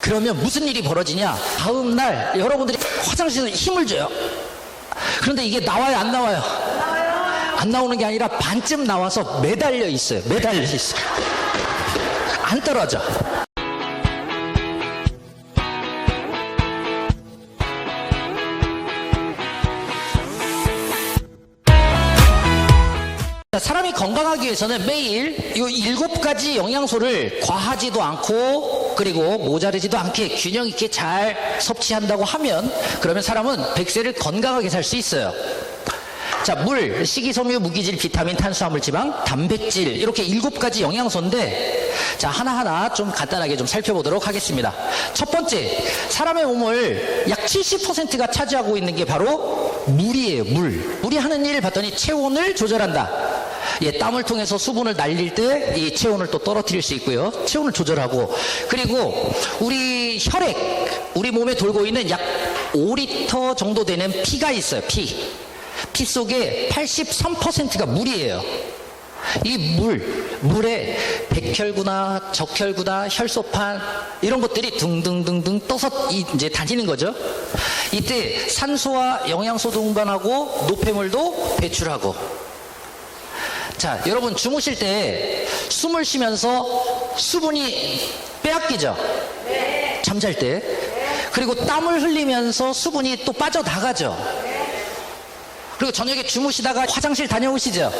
그러면 무슨 일이 벌어지냐? 다음 날 여러분들이 화장실에서 힘을 줘요. 그런데 이게 나와요, 안 나와요? 안 나오는 게 아니라 반쯤 나와서 매달려 있어요. 매달려 있어요. 안 떨어져. 사람이 건강하기 위해서는 매일 이 7가지 영양소를 과하지도 않고 그리고 모자르지도 않게 균형 있게 잘 섭취한다고 하면, 그러면 사람은 100세를 건강하게 살 수 있어요. 자, 물, 식이섬유, 무기질, 비타민, 탄수화물, 지방, 단백질, 이렇게 7가지 영양소인데, 자, 하나하나 좀 간단하게 좀 살펴보도록 하겠습니다. 첫 번째, 사람의 몸을 약 70%가 차지하고 있는 게 바로 물이에요. 물이 하는 일을 봤더니 체온을 조절한다. 예, 땀을 통해서 수분을 날릴 때 이 체온을 또 떨어뜨릴 수 있고요. 체온을 조절하고, 그리고 우리 혈액, 우리 몸에 돌고 있는 약 5리터 정도 되는 피가 있어요. 피 속에 83%가 물이에요. 이 물에 백혈구나, 적혈구나, 혈소판 이런 것들이 둥둥둥둥 떠서 이제 다니는 거죠. 이때 산소와 영양소도 운반하고 노폐물도 배출하고. 자, 여러분 주무실 때 숨을 쉬면서 수분이 빼앗기죠? 네. 잠잘 때. 네. 그리고 땀을 흘리면서 수분이 또 빠져나가죠? 그리고 저녁에 주무시다가 화장실 다녀오시죠?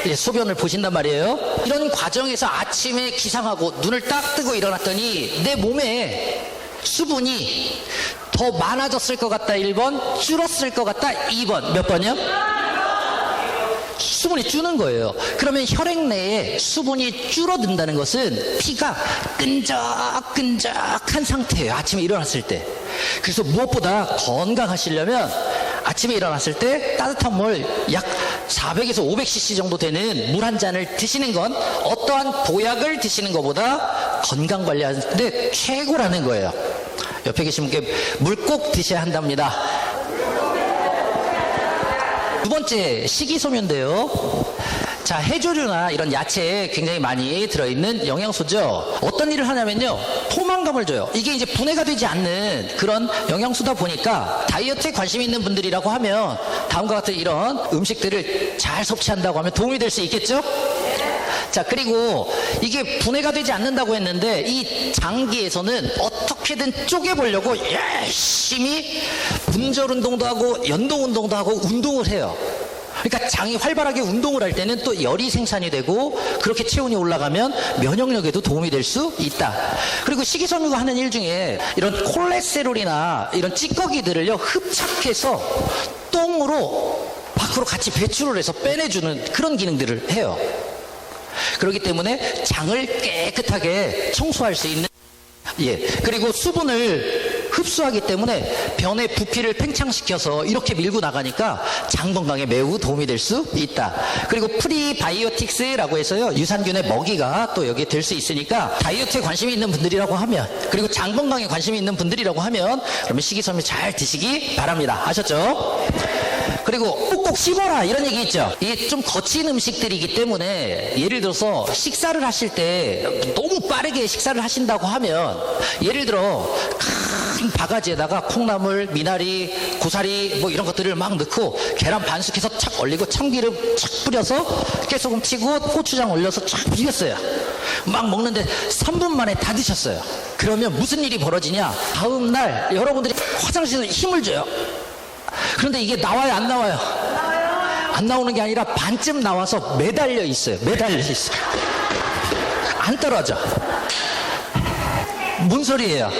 네. 예, 소변을 보신단 말이에요. 이런 과정에서 아침에 기상하고 눈을 딱 뜨고 일어났더니 내 몸에 수분이 더 많아졌을 것 같다 1번, 줄었을 것 같다 2번. 몇 번이요? 수분이 주는 거예요. 그러면 혈액 내에 수분이 줄어든다는 것은 피가 끈적끈적한 상태예요. 아침에 일어났을 때. 그래서 무엇보다 건강하시려면 아침에 일어났을 때 따뜻한 물 약 400에서 500cc 정도 되는 물 한 잔을 드시는 건 어떠한 보약을 드시는 것보다 건강 관리하는데 최고라는 거예요. 옆에 계신 분께 물 꼭 드셔야 한답니다. 두 번째, 식이섬유인데요. 자, 해조류나 이런 야채에 굉장히 많이 들어있는 영양소죠. 어떤 일을 하냐면요, 포만감을 줘요. 이게 이제 분해가 되지 않는 그런 영양소다 보니까 다이어트에 관심 있는 분들이라고 하면 다음과 같은 이런 음식들을 잘 섭취한다고 하면 도움이 될 수 있겠죠? 자, 그리고 이게 분해가 되지 않는다고 했는데 이 장기에서는 어떻게든 쪼개보려고 열심히 분절 운동도 하고 연동 운동도 하고 운동을 해요. 그러니까 장이 활발하게 운동을 할 때는 또 열이 생산이 되고, 그렇게 체온이 올라가면 면역력에도 도움이 될 수 있다. 그리고 식이섬유가 하는 일 중에 이런 콜레스테롤이나 이런 찌꺼기들을요 흡착해서 똥으로 밖으로 같이 배출을 해서 빼내주는 그런 기능들을 해요. 그렇기 때문에 장을 깨끗하게 청소할 수 있는, 예, 그리고 수분을 흡수하기 때문에 변의 부피를 팽창시켜서 이렇게 밀고 나가니까 장 건강에 매우 도움이 될 수 있다. 그리고 프리바이오틱스라고 해서요, 유산균의 먹이가 또 여기에 될 수 있으니까 다이어트에 관심이 있는 분들이라고 하면, 그리고 장 건강에 관심이 있는 분들이라고 하면, 그러면 식이섬유 잘 드시기 바랍니다. 아셨죠? 그리고 꼭꼭 씹어라 이런 얘기 있죠. 이게 좀 거친 음식들이기 때문에, 예를 들어서 식사를 하실 때 너무 빠르게 식사를 하신다고 하면, 예를 들어 큰 바가지에다가 콩나물, 미나리, 고사리 뭐 이런 것들을 막 넣고 계란 반숙해서 착 얼리고 참기름 착 뿌려서 깨소금 치고 고추장 올려서 착 비볐어요. 막 먹는데 3분 만에 다 드셨어요. 그러면 무슨 일이 벌어지냐? 다음 날 여러분들이 화장실에서 힘을 줘요. 그런데 이게 나와요, 안 나와요? 안 나오는 게 아니라 반쯤 나와서 매달려 있어요. 매달려 있어요. 안 떨어져. 뭔 소리예요?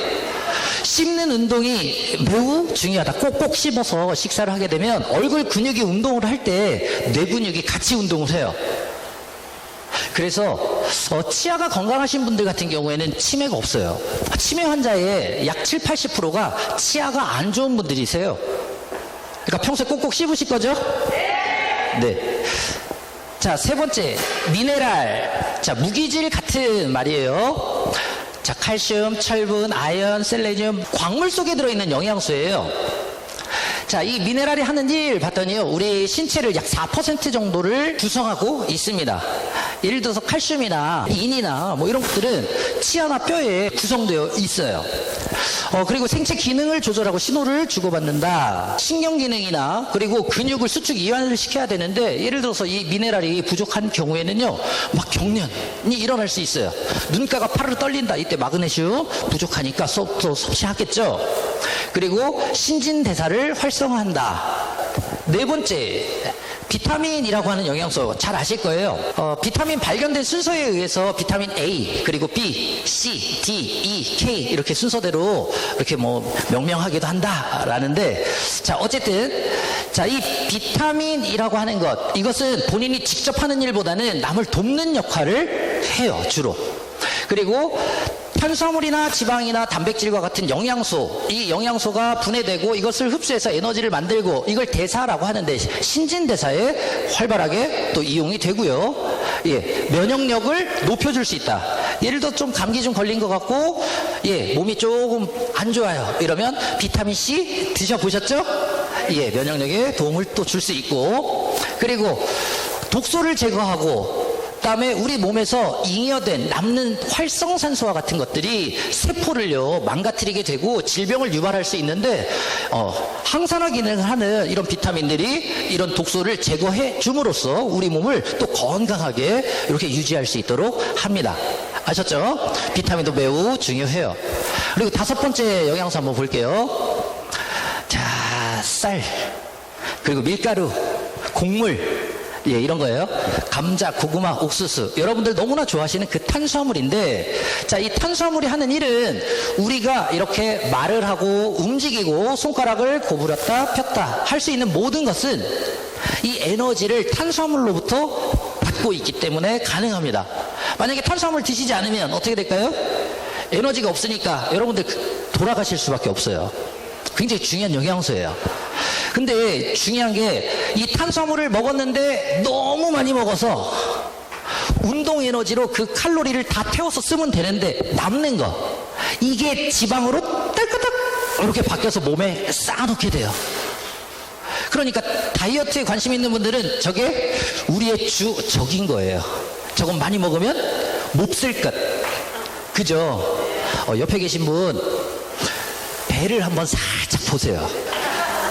씹는 운동이 매우 중요하다. 꼭꼭 씹어서 식사를 하게 되면 얼굴 근육이 운동을 할 때 뇌 근육이 같이 운동을 해요. 그래서 치아가 건강하신 분들 같은 경우에는 치매가 없어요. 치매 환자의 약 7, 80%가 치아가 안 좋은 분들이세요. 그러니까 평소에 꼭꼭 씹으실 거죠? 네. 자, 세 번째, 미네랄. 자, 무기질 같은 말이에요. 자, 칼슘, 철분, 아연, 셀레늄, 광물 속에 들어있는 영양소예요. 자, 이 미네랄이 하는 일 봤더니요, 우리 신체를 약 4% 정도를 구성하고 있습니다. 예를 들어서 칼슘이나 인이나 뭐 이런 것들은 치아나 뼈에 구성되어 있어요. 그리고 생체 기능을 조절하고 신호를 주고받는다. 신경 기능이나 그리고 근육을 수축 이완을 시켜야 되는데 예를 들어서 이 미네랄이 부족한 경우에는요 막 경련이 일어날 수 있어요. 눈가가 파르르 떨린다. 이때 마그네슘 부족하니까 또 섭취하겠죠. 그리고 신진대사를 활성화한다. 네 번째, 비타민이라고 하는 영양소 잘 아실 거예요. 비타민 발견된 순서에 의해서 비타민 A, 그리고 B, C, D, E, K 이렇게 순서대로 이렇게 뭐 명명하기도 한다라는데, 자 어쨌든 자 이 비타민이라고 하는 것, 이것은 본인이 직접 하는 일보다는 남을 돕는 역할을 해요 주로. 그리고 탄수화물이나 지방이나 단백질과 같은 영양소, 이 영양소가 분해되고 이것을 흡수해서 에너지를 만들고 이걸 대사라고 하는데 신진대사에 활발하게 또 이용이 되고요. 예, 면역력을 높여줄 수 있다. 예를 들어 좀 감기 좀 걸린 것 같고 예, 몸이 조금 안 좋아요. 이러면 비타민 C 드셔보셨죠? 예, 면역력에 도움을 또 줄 수 있고, 그리고 독소를 제거하고 그다음에 우리 몸에서 잉여된 남는 활성산소와 같은 것들이 세포를요 망가뜨리게 되고 질병을 유발할 수 있는데 항산화 기능을 하는 이런 비타민들이 이런 독소를 제거해 줌으로써 우리 몸을 또 건강하게 이렇게 유지할 수 있도록 합니다. 아셨죠? 비타민도 매우 중요해요. 그리고 다섯 번째 영양소 한번 볼게요. 자, 쌀, 그리고 밀가루, 곡물, 예, 이런 거예요. 감자, 고구마, 옥수수. 여러분들 너무나 좋아하시는 그 탄수화물인데, 자, 이 탄수화물이 하는 일은 우리가 이렇게 말을 하고 움직이고 손가락을 고부렸다 폈다 할 수 있는 모든 것은 이 에너지를 탄수화물로부터 받고 있기 때문에 가능합니다. 만약에 탄수화물 드시지 않으면 어떻게 될까요? 에너지가 없으니까 여러분들 돌아가실 수밖에 없어요. 굉장히 중요한 영양소예요. 근데 중요한 게 이 탄수화물을 먹었는데 너무 많이 먹어서 운동 에너지로 그 칼로리를 다 태워서 쓰면 되는데 남는 거, 이게 지방으로 딸깍딱 이렇게 바뀌어서 몸에 쌓아놓게 돼요. 그러니까 다이어트에 관심 있는 분들은 저게 우리의 적인 거예요. 저건 많이 먹으면 몹쓸 것. 그죠? 옆에 계신 분 배를 한번 살짝 보세요.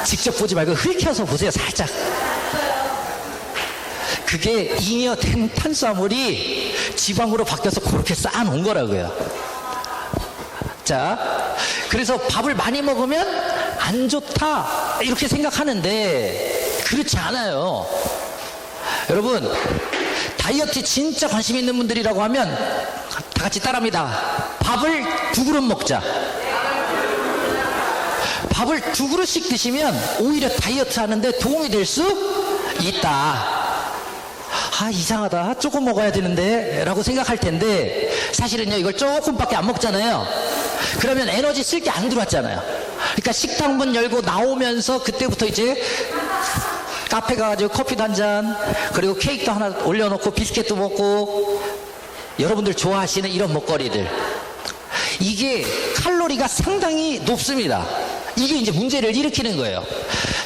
직접 보지 말고 흘켜서 보세요. 살짝. 그게 잉여된 탄수화물이 지방으로 바뀌어서 그렇게 쌓아놓은 거라고요. 자, 그래서 밥을 많이 먹으면 안 좋다 이렇게 생각하는데 그렇지 않아요. 여러분, 다이어트에 진짜 관심 있는 분들이라고 하면 다 같이 따라합니다. 밥을 2그릇 먹자. 밥을 2그릇씩 드시면 오히려 다이어트 하는데 도움이 될 수 있다. 아, 이상하다. 조금 먹어야 되는데 라고 생각할 텐데 사실은요 이걸 조금밖에 안 먹잖아요. 그러면 에너지 쓸 게 안 들어왔잖아요. 그러니까 식당 문 열고 나오면서 그때부터 이제 카페 가가지고 커피도 한 잔, 그리고 케이크도 하나 올려놓고 비스켓도 먹고, 여러분들 좋아하시는 이런 먹거리들, 이게 칼로리가 상당히 높습니다. 이게 이제 문제를 일으키는 거예요.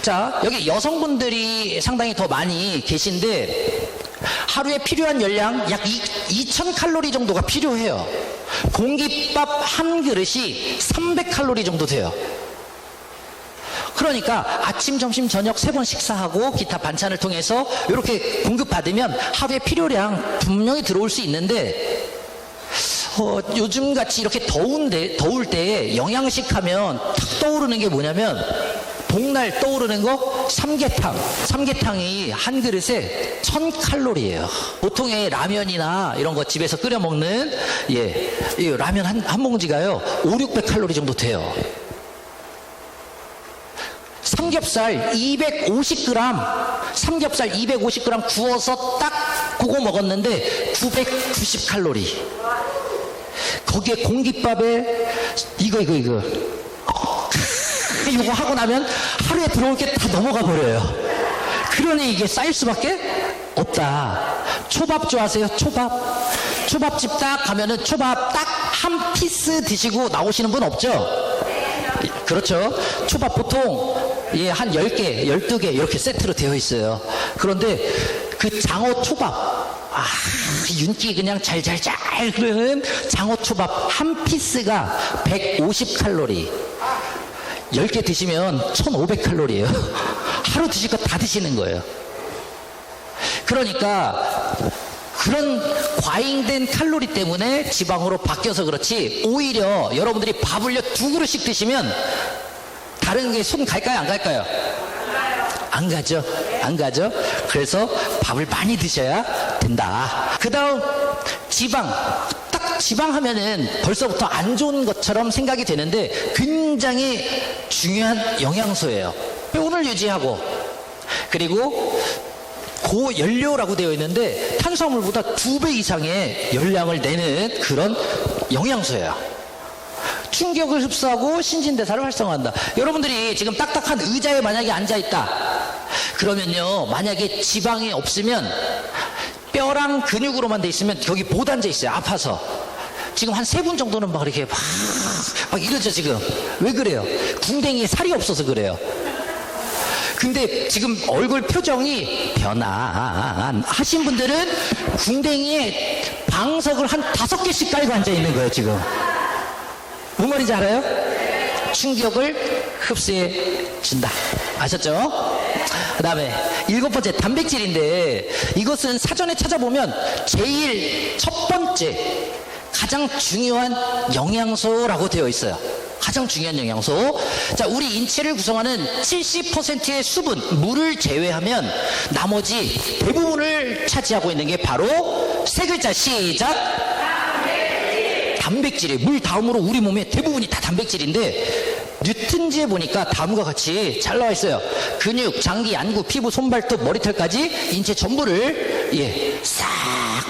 자, 여기 여성분들이 상당히 더 많이 계신데 하루에 필요한 열량 약 2000칼로리 정도가 필요해요. 공깃밥 한 그릇이 300칼로리 정도 돼요. 그러니까 아침, 점심, 저녁 3번 식사하고 기타 반찬을 통해서 이렇게 공급받으면 하루에 필요량 분명히 들어올 수 있는데 요즘같이 이렇게 더울 때 영양식 하면 탁 떠오르는 게 뭐냐면, 복날 떠오르는 거 삼계탕이 한 그릇에 1000칼로리예요. 보통의 라면이나 이런 거 집에서 끓여 먹는 이 라면 한 봉지가요 500~600칼로리 정도 돼요. 삼겹살 250g 구워서 딱 그거 먹었는데 990칼로리. 거기에 공깃밥에 이거 하고 나면 하루에 들어올 게 다 넘어가 버려요. 그러니 이게 쌓일 수밖에 없다. 초밥 좋아하세요? 초밥집 딱 가면은 초밥 딱 한 피스 드시고 나오시는 분 없죠? 그렇죠. 초밥 보통 한 10개, 12개 이렇게 세트로 되어 있어요. 그런데 그 장어 초밥, 윤기 그냥 잘잘잘 흐르는 장어초밥 한 피스가 150칼로리. 10개 드시면 1500칼로리예요. 하루 드실 거 다 드시는 거예요. 그러니까 그런 과잉된 칼로리 때문에 지방으로 바뀌어서 그렇지, 오히려 여러분들이 밥을요 2그릇씩 드시면 다른 게 손 갈까요, 안 갈까요? 안 가죠. 안 가죠. 그래서 밥을 많이 드셔야 된다. 그 다음 지방. 딱 지방 하면은 벌써부터 안 좋은 것처럼 생각이 되는데 굉장히 중요한 영양소예요. 뼈를 유지하고, 그리고 고연료라고 되어 있는데 탄수화물보다 2배 이상의 열량을 내는 그런 영양소예요. 충격을 흡수하고 신진대사를 활성화한다. 여러분들이 지금 딱딱한 의자에 만약에 앉아있다 그러면요, 만약에 지방이 없으면 뼈랑 근육으로만 돼 있으면 여기 못 앉아 있어요. 아파서. 지금 한 3분 정도는 막 이렇게 막 이러죠. 지금 왜 그래요? 궁뎅이에 살이 없어서 그래요. 근데 지금 얼굴 표정이 변화하신 분들은 궁뎅이에 방석을 한 5개씩 깔고 앉아 있는 거예요. 지금 뭔 말인지 알아요? 충격을 흡수해 준다. 아셨죠? 그 다음에 7번째 단백질인데, 이것은 사전에 찾아보면 제일 첫 번째 가장 중요한 영양소라고 되어 있어요. 가장 중요한 영양소. 자, 우리 인체를 구성하는 70%의 수분, 물을 제외하면 나머지 대부분을 차지하고 있는 게 바로 3글자 시작. 단백질이에요. 물 다음으로 우리 몸의 대부분이 다 단백질인데, 뉴튼지에 보니까 다음과 같이 잘 나와 있어요. 근육, 장기, 안구, 피부, 손발톱, 머리털까지 인체 전부를 싹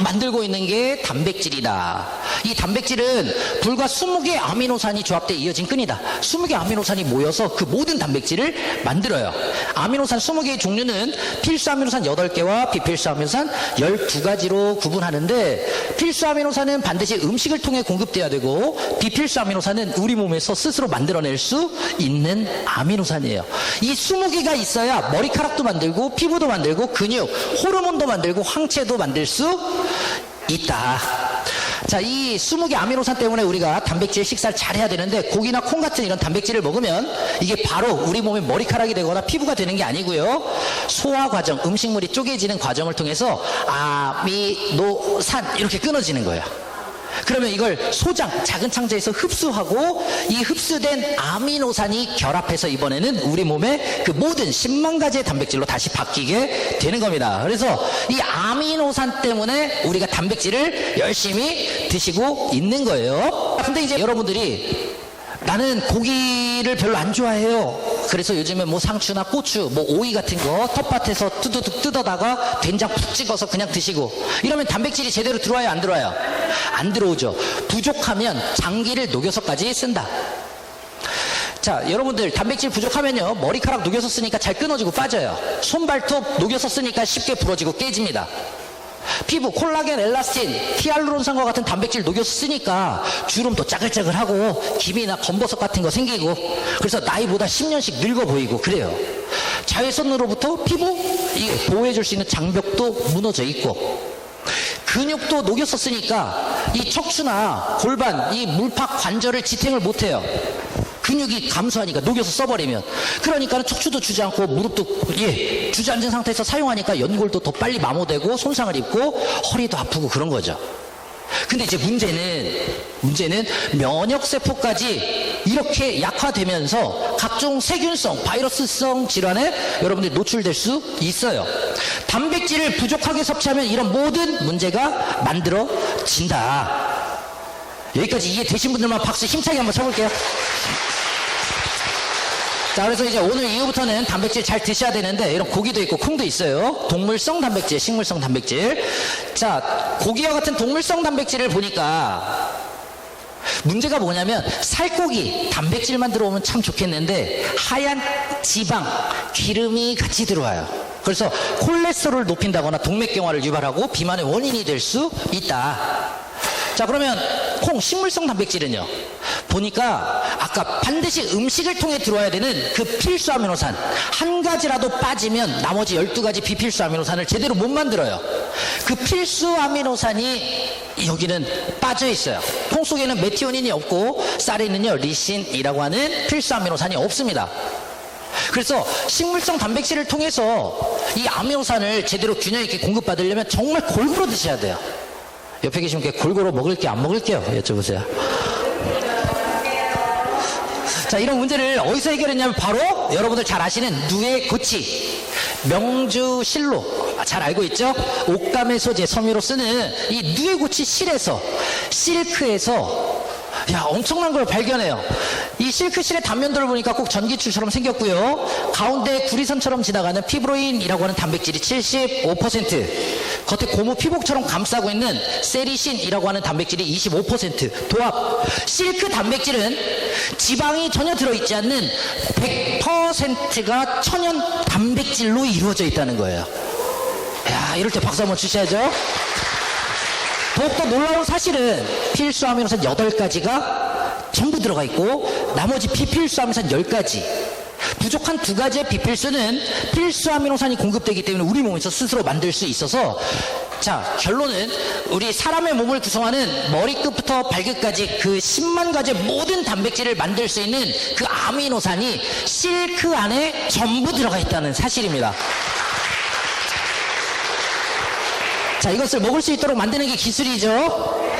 만들고 있는 게 단백질이다. 이 단백질은 불과 20개의 아미노산이 조합돼 이어진 끈이다. 20개의 아미노산이 모여서 그 모든 단백질을 만들어요. 아미노산 20개의 종류는 필수 아미노산 8개와 비필수 아미노산 12가지로 구분하는데, 필수 아미노산은 반드시 음식을 통해 공급돼야 되고, 비필수 아미노산은 우리 몸에서 스스로 만들어낼 수 있는 아미노산이에요. 이 20개가 있어야 머리카락도 만들고, 피부도 만들고, 근육, 호르몬도 만들고, 항체도 만들 수 있다. 자, 이 20개 아미노산 때문에 우리가 단백질 식사를 잘 해야 되는데, 고기나 콩 같은 이런 단백질을 먹으면 이게 바로 우리 몸에 머리카락이 되거나 피부가 되는 게 아니고요, 소화 과정, 음식물이 쪼개지는 과정을 통해서 아미노산 이렇게 끊어지는 거예요. 그러면 이걸 소장, 작은 창자에서 흡수하고, 이 흡수된 아미노산이 결합해서 이번에는 우리 몸의 그 모든 10만 가지의 단백질로 다시 바뀌게 되는 겁니다. 그래서 이 아미노산 때문에 우리가 단백질을 열심히 드시고 있는 거예요. 근데 이제 여러분들이, 나는 고기를 별로 안 좋아해요. 그래서 요즘에 뭐 상추나 고추, 뭐 오이 같은 거 텃밭에서 뚜두둑 뜯어다가 된장 푹 찍어서 그냥 드시고, 이러면 단백질이 제대로 들어와요, 안 들어와요? 안 들어오죠. 부족하면 장기를 녹여서까지 쓴다. 자, 여러분들 단백질 부족하면요, 머리카락 녹여서 쓰니까 잘 끊어지고 빠져요. 손발톱 녹여서 쓰니까 쉽게 부러지고 깨집니다. 피부, 콜라겐, 엘라스틴, 히알루론산과 같은 단백질 녹여서 쓰니까 주름도 짜글짜글하고 기미나 검버섯 같은 거 생기고, 그래서 나이보다 10년씩 늙어 보이고 그래요. 자외선으로부터 피부 보호해줄 수 있는 장벽도 무너져 있고, 근육도 녹여서 쓰니까 이 척추나 골반, 이 물팍 관절을 지탱을 못해요. 근육이 감소하니까, 녹여서 써버리면. 그러니까 척추도 주저앉고 무릎도 주저앉은 상태에서 사용하니까 연골도 더 빨리 마모되고 손상을 입고 허리도 아프고 그런 거죠. 근데 이제 문제는 면역세포까지 이렇게 약화되면서 각종 세균성, 바이러스성 질환에 여러분들이 노출될 수 있어요. 단백질을 부족하게 섭취하면 이런 모든 문제가 만들어진다. 여기까지 이해되신 분들만 박수 힘차게 한번 쳐볼게요. 자, 그래서 이제 오늘 이후부터는 단백질 잘 드셔야 되는데, 이런 고기도 있고 콩도 있어요. 동물성 단백질, 식물성 단백질. 자, 고기와 같은 동물성 단백질을 보니까 문제가 뭐냐면, 살코기 단백질만 들어오면 참 좋겠는데 하얀 지방, 기름이 같이 들어와요. 그래서 콜레스테롤을 높인다거나 동맥경화를 유발하고 비만의 원인이 될 수 있다. 자, 그러면 콩, 식물성 단백질은요, 보니까 아까 반드시 음식을 통해 들어와야 되는 그 필수 아미노산 한 가지라도 빠지면 나머지 12가지 비필수 아미노산을 제대로 못 만들어요. 그 필수 아미노산이 여기는 빠져 있어요. 콩 속에는 메티오닌이 없고 쌀에는요 리신이라고 하는 필수 아미노산이 없습니다. 그래서 식물성 단백질을 통해서 이 아미노산을 제대로 균형 있게 공급받으려면 정말 골고루 드셔야 돼요. 옆에 계신 분께 골고루 먹을게 안 먹을게요 여쭤보세요. 자, 이런 문제를 어디서 해결했냐면 바로 여러분들 잘 아시는 누에고치, 명주실로 잘 알고 있죠? 옷감의 소재 섬유로 쓰는 이 누에고치 실에서, 실크에서 엄청난 걸 발견해요. 이 실크실의 단면들을 보니까 꼭 전기줄처럼 생겼고요. 가운데 구리선처럼 지나가는 피브로인이라고 하는 단백질이 75%, 겉에 고무 피복처럼 감싸고 있는 세리신이라고 하는 단백질이 25%, 도합. 실크 단백질은 지방이 전혀 들어있지 않는 100%가 천연 단백질로 이루어져 있다는 거예요. 야, 이럴 때 박수 한번 주셔야죠. 더욱더 놀라운 사실은 필수 아미노산 8가지가 전부 들어가 있고 나머지 비필수 아미노산 10가지, 부족한 2가지의 비필수는 필수 아미노산이 공급되기 때문에 우리 몸에서 스스로 만들 수 있어서, 자, 결론은 우리 사람의 몸을 구성하는 머리끝부터 발끝까지 그 10만 가지의 모든 단백질을 만들 수 있는 그 아미노산이 실크 안에 전부 들어가 있다는 사실입니다. 자, 이것을 먹을 수 있도록 만드는 게 기술이죠.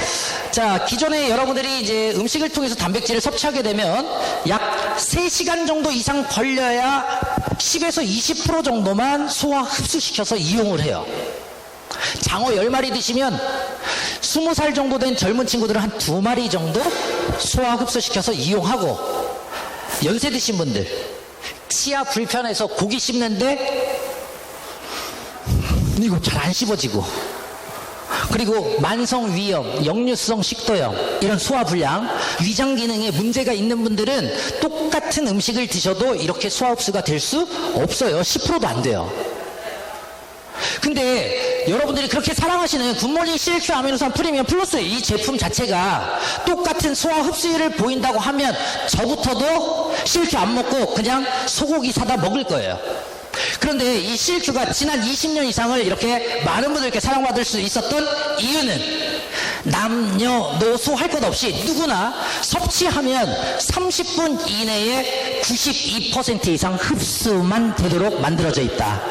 자, 기존에 여러분들이 이제 음식을 통해서 단백질을 섭취하게 되면 약 3시간 정도 이상 걸려야 10에서 20% 정도만 소화 흡수시켜서 이용을 해요. 장어 10마리 드시면 20살 정도 된 젊은 친구들은 한 2마리 정도 소화 흡수시켜서 이용하고, 연세 드신 분들 치아 불편해서 고기 씹는데 이거 잘 안 씹어지고, 그리고 만성위염, 역류성 식도염, 이런 소화불량, 위장 기능에 문제가 있는 분들은 똑같은 음식을 드셔도 이렇게 소화 흡수가 될 수 없어요. 10%도 안 돼요. 근데 여러분들이 그렇게 사랑하시는 굿모닝 실크 아미노산 프리미엄 플러스 이 제품 자체가 똑같은 소화 흡수율을 보인다고 하면 저부터도 실크 안 먹고 그냥 소고기 사다 먹을 거예요. 그런데 이 실크가 지난 20년 이상을 이렇게 많은 분들께 사랑받을 수 있었던 이유는 남녀노소 할 것 없이 누구나 섭취하면 30분 이내에 92% 이상 흡수만 되도록 만들어져 있다.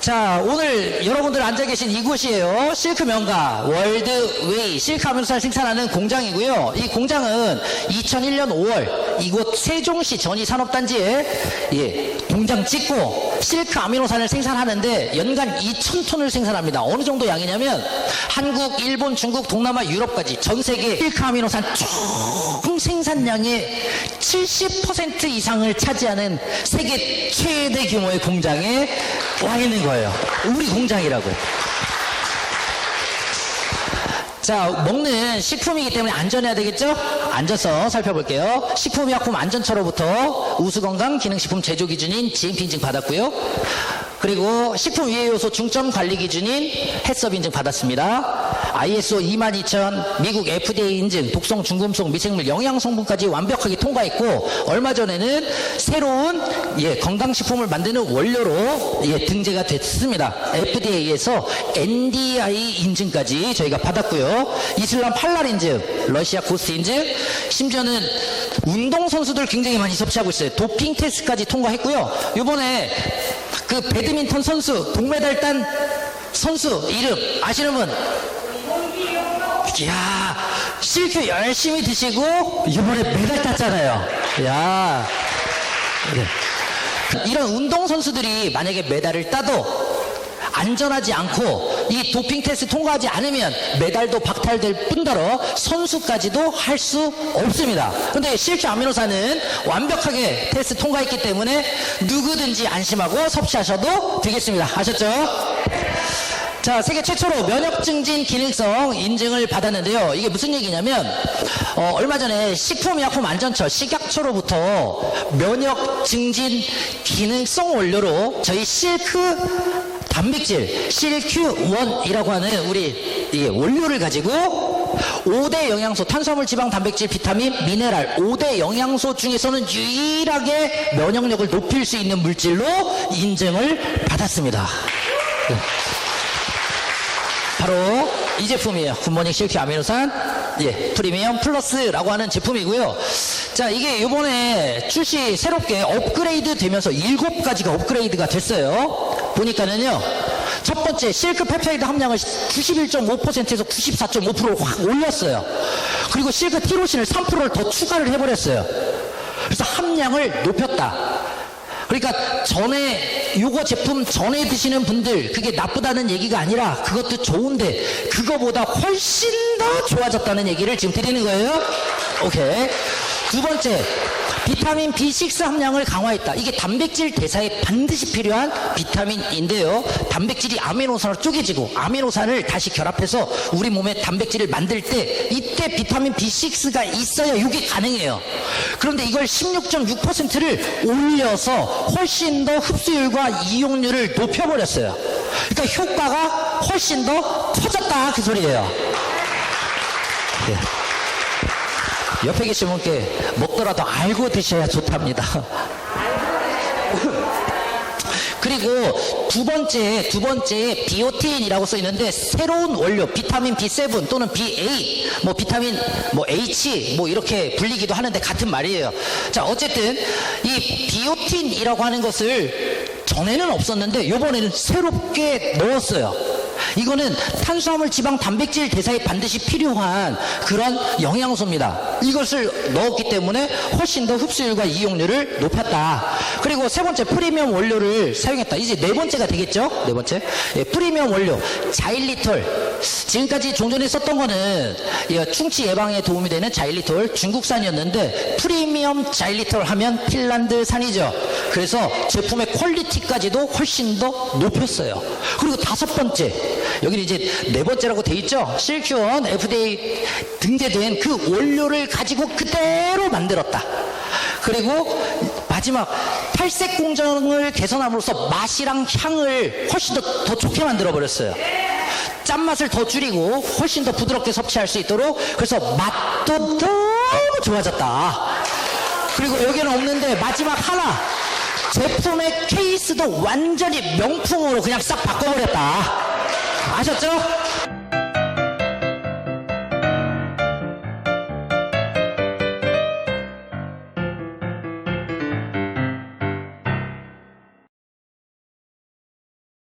자, 오늘 여러분들 앉아 계신 이곳이에요. 실크 명가 월드웨이 실크 아미노산을 생산하는 공장이고요. 이 공장은 2001년 5월 이곳 세종시 전이산업단지에 공장 짓고 실크 아미노산을 생산하는데 연간 2,000톤을 생산합니다. 어느 정도 양이냐면 한국, 일본, 중국, 동남아, 유럽까지 전 세계 실크 아미노산 총 생산량의 70% 이상을 차지하는 세계 최대 규모의 공장에 와 있는 거예요. 우리 공장이라고. 자, 먹는 식품이기 때문에 안전해야 되겠죠? 앉아서 살펴볼게요. 식품의약품안전처로부터 우수건강 기능식품 제조기준인 GMP 인증 받았고요. 그리고 식품 유해 요소 중점 관리 기준인 해썹 인증 받았습니다. ISO 22000 미국 FDA 인증 독성 중금속 미생물 영양 성분까지 완벽하게 통과했고, 얼마 전에는 새로운 건강식품을 만드는 원료로 등재가 됐습니다. FDA에서 NDI 인증까지 저희가 받았고요. 이슬람 팔랄 인증, 러시아 고스트 인증, 심지어는 운동선수들 굉장히 많이 섭취하고 있어요. 도핑 테스트까지 통과했고요. 이번에 그 배드민턴 선수, 동메달 딴 선수 이름 아시는 분? 이야, 실크 열심히 드시고 이번에 메달 땄잖아요. 이야, 이런 운동선수들이 만약에 메달을 따도 안전하지 않고 이 도핑 테스트 통과하지 않으면 메달도 박탈될 뿐더러 선수까지도 할 수 없습니다. 근데 실크 아미노산은 완벽하게 테스트 통과했기 때문에 누구든지 안심하고 섭취하셔도 되겠습니다. 아셨죠? 자, 세계 최초로 면역 증진 기능성 인증을 받았는데요. 이게 무슨 얘기냐면 얼마 전에 식품의약품안전처 식약처로부터 면역 증진 기능성 원료로 저희 실크 단백질 CQ1이라고 하는 우리 이 원료를 가지고 5대 영양소, 탄수화물, 지방, 단백질, 비타민, 미네랄 5대 영양소 중에서는 유일하게 면역력을 높일 수 있는 물질로 인증을 받았습니다. 네. 바로 이 제품이에요. 굿모닝 실큐 아미노산 프리미엄 플러스라고 하는 제품이고요. 자, 이게 이번에 출시 새롭게 업그레이드 되면서 7가지가 업그레이드가 됐어요. 보니까는요, 첫 번째 실크 펩타이드 함량을 91.5%에서 94.5%로 확 올렸어요. 그리고 실크 티로신을 3%를 더 추가를 해버렸어요. 그래서 함량을 높였다. 그러니까 요거 제품 전에 드시는 분들 그게 나쁘다는 얘기가 아니라 그것도 좋은데 그거보다 훨씬 더 좋아졌다는 얘기를 지금 드리는 거예요. 오케이. 두 번째, 비타민 B6 함량을 강화했다. 이게 단백질 대사에 반드시 필요한 비타민인데요. 단백질이 아미노산으로 쪼개지고 아미노산을 다시 결합해서 우리 몸에 단백질을 만들 때 이때 비타민 B6가 있어야 이게 가능해요. 그런데 이걸 16.6%를 올려서 훨씬 더 흡수율과 이용률을 높여버렸어요. 그러니까 효과가 훨씬 더 커졌다, 그 소리예요. 네. 옆에 계신 분께 먹더라도 알고 드셔야 좋답니다. 그리고 두 번째 비오틴이라고 써 있는데 새로운 원료 비타민 B7 또는 B8 비타민 H 이렇게 불리기도 하는데 같은 말이에요. 자, 어쨌든 이 비오틴이라고 하는 것을 전에는 없었는데 이번에는 새롭게 넣었어요. 이거는 탄수화물, 지방, 단백질 대사에 반드시 필요한 그런 영양소입니다. 이것을 넣었기 때문에 훨씬 더 흡수율과 이용률을 높였다. 그리고 세 번째, 프리미엄 원료를 사용했다. 이제 네 번째가 되겠죠? 네 번째. 프리미엄 원료, 자일리톨. 지금까지 종전에 썼던 거는 충치 예방에 도움이 되는 자일리톨, 중국산이었는데 프리미엄 자일리톨 하면 핀란드산이죠. 그래서 제품의 퀄리티까지도 훨씬 더 높였어요. 그리고 다섯 번째, 여기는 이제 네 번째라고 돼 있죠. 실큐원 FDA 등재된 그 원료를 가지고 그대로 만들었다. 그리고 마지막, 탈색 공정을 개선함으로써 맛이랑 향을 훨씬 더 좋게 만들어 버렸어요. 짠맛을 더 줄이고 훨씬 더 부드럽게 섭취할 수 있도록, 그래서 맛도 너무 좋아졌다. 그리고 여기는 없는데 마지막 하나, 제품의 케이스도 완전히 명품으로 그냥 싹 바꿔버렸다. 아셨죠?